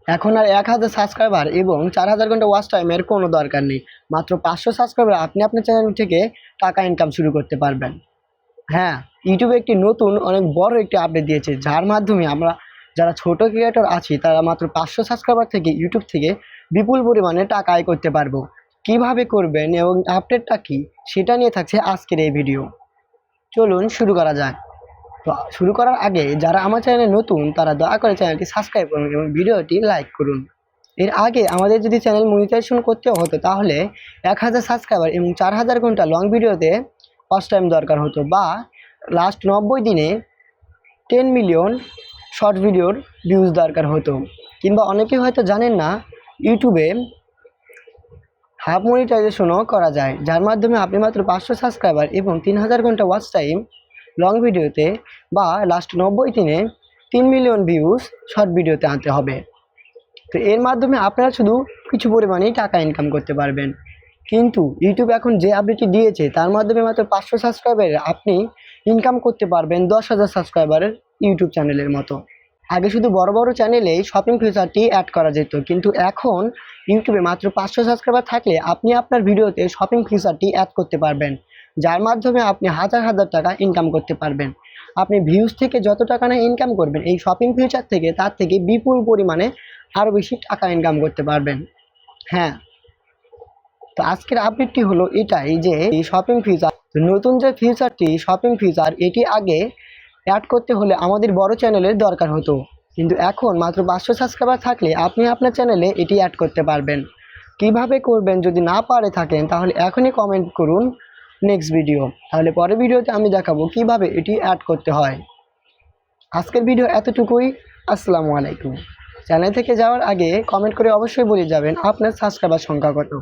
এখন আর 1000 সাবস্ক্রাইবার এবং 4000 ঘন্টা ওয়াচ টাইমের কোনো দরকার নেই। মাত্র 500 সাবস্ক্রাইবার আপনি আপনার চ্যানেল থেকে টাকা ইনকাম শুরু করতে পারবেন। হ্যাঁ, ইউটিউবে একটি নতুন অনেক বড় একটি আপডেট দিয়েছে, যার মাধ্যমে আমরা যারা ছোট ক্রিয়েটর আছি তারা মাত্র 500 সাবস্ক্রাইবার থেকে ইউটিউব থেকে বিপুল পরিমাণে টাকা আয় করতে পারবো। কিভাবে করবেন এবং আপডেটটা কি সেটা নিয়ে থাকছে আজকের এই ভিডিও। চলুন শুরু করা যাক। তো শুরু করার আগে যারা আমার চ্যানেলে নতুন তারা দয়া করে চ্যানেলটি সাবস্ক্রাইব করুন এবং ভিডিওটি লাইক করুন। এর আগে আমাদের যদি চ্যানেল মনিটাইজেশন করতে হতো তাহলে 1000 সাবস্ক্রাইবার এবং 4000 ঘন্টা লং ভিডিওতে ওয়াচ টাইম দরকার হতো, বা লাস্ট 90 দিনে 10 মিলিয়ন শর্ট ভিডিওর ভিউজ দরকার হতো। কিংবা অনেকেই হয়তো জানেন না, ইউটিউবে হাফ মনিটাইজেশনও করা যায়, যার মাধ্যমে আপনি মাত্র 500 সাবস্ক্রাইবার এবং 3000 ঘন্টা ওয়াচ টাইম লং ভিডিওতে বা লাস্ট 90 দিনে 3 মিলিয়ন ভিউজ শর্ট ভিডিওতে আনতে হবে। তো এর মাধ্যমে আপনারা শুধু কিছু পরিমাণেই টাকা ইনকাম করতে পারবেন। কিন্তু ইউটিউব এখন যে আপডেটটি দিয়েছে তার মাধ্যমে মাত্র 500 সাবস্ক্রাইবারে আপনি ইনকাম করতে পারবেন 10,000 সাবস্ক্রাইবারের ইউটিউব চ্যানেলের মতো। আগে শুধু বড় বড় চ্যানেলেই শপিং ফিচারটি অ্যাড করা যেত, কিন্তু এখন ইউটিউবে মাত্র 500 সাবস্ক্রাইবার থাকলে আপনি আপনার ভিডিওতে শপিং ফিচারটি অ্যাড করতে পারবেন, যার মাধ্যমে আপনি হাজার হাজার টাকা ইনকাম করতে পারবেন। আপনি ভিউজ থেকে যত টাকা না ইনকাম করবেন, এই শপিং ফিচার থেকে তার থেকে বিপুল পরিমাণে আরও বেশি টাকা ইনকাম করতে পারবেন। হ্যাঁ, তো আজকের আপডেটটি হলো এটাই যে এই শপিং ফিচার, নতুন যে ফিচারটি শপিং ফিচার, এটি আগে অ্যাড করতে হলে আমাদের বড় চ্যানেলের দরকার হতো, কিন্তু এখন মাত্র 500 সাবস্ক্রাইবার থাকলে আপনি আপনার চ্যানেলে এটি অ্যাড করতে পারবেন। কিভাবে করবেন যদি না পারে থাকেন তাহলে এখনই কমেন্ট করুন নেক্সট ভিডিও, তাহলে পরের ভিডিওতে আমি দেখাবো কিভাবে এটি অ্যাড করতে হয়। আজকের ভিডিও এতটুকুই। আসসালামু আলাইকুম। চ্যানেল থেকে যাওয়ার আগে কমেন্ট করে অবশ্যই বলে যাবেন আপনার সাবস্ক্রাইবার সংখ্যা কত।